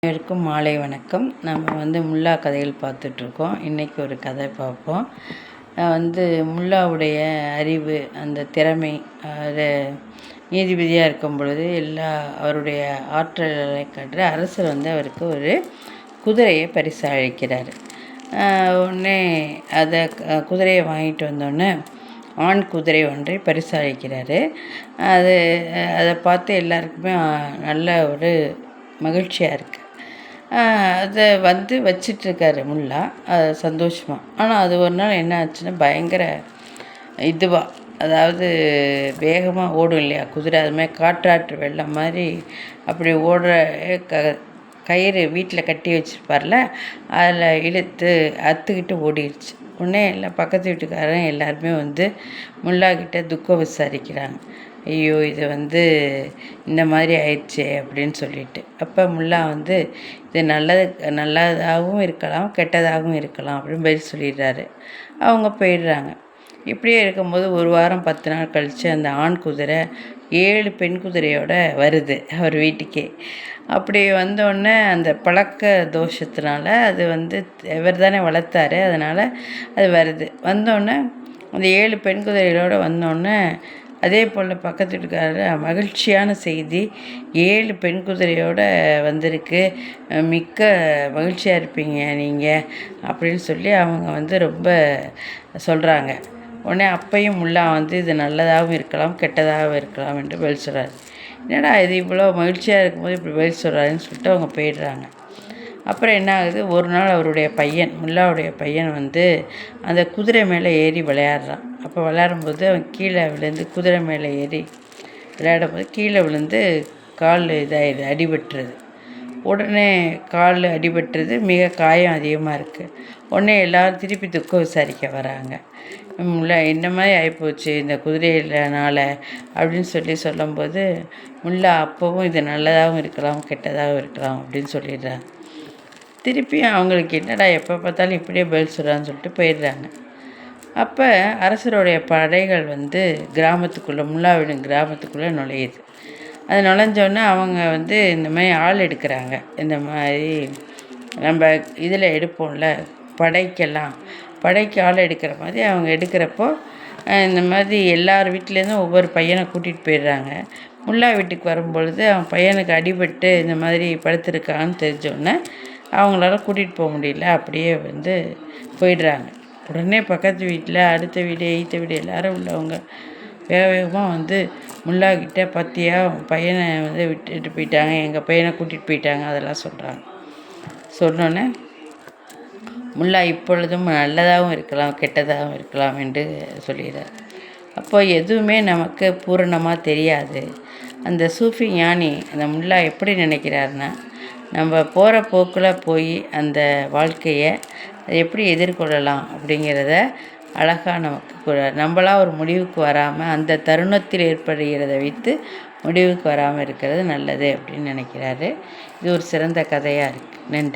அனைவருக்கும் மாலை வணக்கம். நம்ம முல்லா கதைகள் பார்த்துட்ருக்கோம். இன்றைக்கி ஒரு கதை பார்ப்போம். முல்லாவுடைய அறிவு, அந்த திறமை, அதை நீதிபதியாக இருக்கும் பொழுது அவருடைய ஆற்றலை காட்டுற அரசர் அவருக்கு ஒரு குதிரையை பரிசு அளிக்கிறார். உடனே அதை குதிரையை வாங்கிட்டு வந்தோடனே ஆண் குதிரை ஒன்றை பரிசு அளிக்கிறாரு. அதை பார்த்து எல்லாருக்குமே நல்ல ஒரு மகிழ்ச்சியாக இருக்குது. அதை வச்சிட்ருக்காரு முல்லா சந்தோஷமாக. ஆனால் அது ஒரு நாள் என்ன ஆச்சுன்னா, பயங்கர அதாவது வேகமாக ஓடும் இல்லையா குதிரை, அதுமாதிரி காற்றாற்று வெள்ளம் மாதிரி அப்படி ஓடுற கயிறு வீட்டில் கட்டி வச்சுருப்பார்ல, அதில் இழுத்து அறுத்துக்கிட்டு ஓடிடுச்சு. உடனே எல்லாம் பக்கத்து வீட்டுக்காரன் எல்லாருமே முல்லாக்கிட்ட துக்கம் விசாரிக்கிறாங்க. ஐயோ, இது இந்த மாதிரி ஆயிடுச்சே அப்படின்னு சொல்லிட்டு. அப்போ முல்லா இது நல்லதாகவும் இருக்கலாம், கெட்டதாகவும் இருக்கலாம் அப்படின்னு பதில் சொல்லிடுறாரு. அவங்க போயிடுறாங்க. இப்படியே இருக்கும்போது ஒரு வாரம் 10 நாள் கழித்து அந்த ஆண் குதிரை 7 பெண் குதிரையோட வருது அவர் வீட்டுக்கே. அப்படி வந்தோடனே அந்த பழக்க தோஷத்தினால அது இவர் தானே வளர்த்தாரு, அதனால் அது வருது. வந்தோடனே அந்த 7 பெண் குதிரைகளோடு வந்தோடனே அதே போல் பக்கத்து வீட்டுக்காரர் மகிழ்ச்சியான செய்தி, 7 பெண் குதிரையோடு வந்திருக்கு, மிக்க மகிழ்ச்சியாக இருப்பீங்க நீங்கள் அப்படின்னு சொல்லி அவங்க ரொம்ப சொல்கிறாங்க. உடனே அப்பையும் முல்லா இது நல்லதாகவும் இருக்கலாம், கெட்டதாகவும் இருக்கலாம் என்று பதில் சொல்கிறார். என்னடா இது இவ்வளோ மகிழ்ச்சியாக இருக்கும்போது இப்படி பதில் சொல்கிறாருன்னு சொல்லிட்டு அவங்க போயிடுறாங்க. அப்புறம் என்ன ஆகுது, ஒரு நாள் அவருடைய பையன், முல்லாவுடைய பையன் அந்த குதிரை மேலே ஏறி விளையாடுறான். அப்போ விளையாடும்போது அவன் கீழே விழுந்து, குதிரை மேலே ஏறி விளையாடும்போது கீழே விழுந்து கால் அடிபட்டுருது. உடனே கால் அடிபட்டுருது, மிக காயம் அதிகமாக இருக்குது. உடனே எல்லோரும் திருப்பி துக்கம் விசாரிக்க வராங்க. முல்லா என்ன மாதிரி ஆகிப்போச்சு இந்த குதிரையினால அப்படின்னு சொல்லும்போது முல்லா அப்போவும் இது நல்லதாகவும் இருக்கலாம், கெட்டதாகவும் இருக்கலாம் அப்படின்னு சொல்லிடுறாங்க. திருப்பியும் அவங்களுக்கு என்னடா எப்போ பார்த்தாலும் இப்படியே பதில் சொல்கிறான்னு சொல்லிட்டு போயிடுறாங்க. அப்போ அரசருடைய படைகள் கிராமத்துக்குள்ளே, முல்லாவின் கிராமத்துக்குள்ளே நுழையுது. அது நுழைஞ்சோடனே அவங்க இந்த மாதிரி ஆள் எடுக்கிறாங்க. இந்த மாதிரி நம்ம இதில் எடுப்போம்ல, படைக்கு ஆள் எடுக்கிற மாதிரி அவங்க எடுக்கிறப்போ இந்த மாதிரி எல்லார் வீட்டிலேருந்தும் ஒவ்வொரு பையனை கூட்டிகிட்டு போயிடுறாங்க. முல்லா வீட்டுக்கு வரும்பொழுது அவன் பையனுக்கு அடிபட்டு இந்த மாதிரி படுத்துருக்கான்னு தெரிஞ்சோடனே அவங்களால கூட்டிகிட்டு போக முடியல, அப்படியே போயிடுறாங்க. உடனே பக்கத்து வீட்டில், அடுத்த வீடு, எய்த்த வீடு எல்லோரும் உள்ளவங்க வேக வேகமாக முல்லாக்கிட்ட, பற்றியா பையனை விட்டுட்டு போயிட்டாங்க, எங்கள் பையனை கூட்டிகிட்டு போயிட்டாங்க, அதெல்லாம் சொல்கிறாங்க. சொன்னோன்னே முல்லா இப்பொழுதும் நல்லதாகவும் இருக்கலாம், கெட்டதாகவும் இருக்கலாம் என்று சொல்கிறார். அப்போ எதுவுமே நமக்கு பூரணமாக தெரியாது. அந்த சூஃபி ஞானி அந்த முல்லா எப்படி நினைக்கிறாருன்னா, நம்ம போகிற போக்கில் போய் அந்த வாழ்க்கையை எப்படி எதிர்கொள்ளலாம் அப்படிங்கிறத அழகாக நமக்கு கூறார். நம்மளாம் ஒரு முடிவுக்கு வராமல், அந்த தருணத்தில் ஏற்படுகிறத வைத்து முடிவுக்கு வராமல் இருக்கிறது நல்லது அப்படின்னு நினைக்கிறாரு. இது ஒரு சிறந்த கதையாக இருக்குது. நன்றி.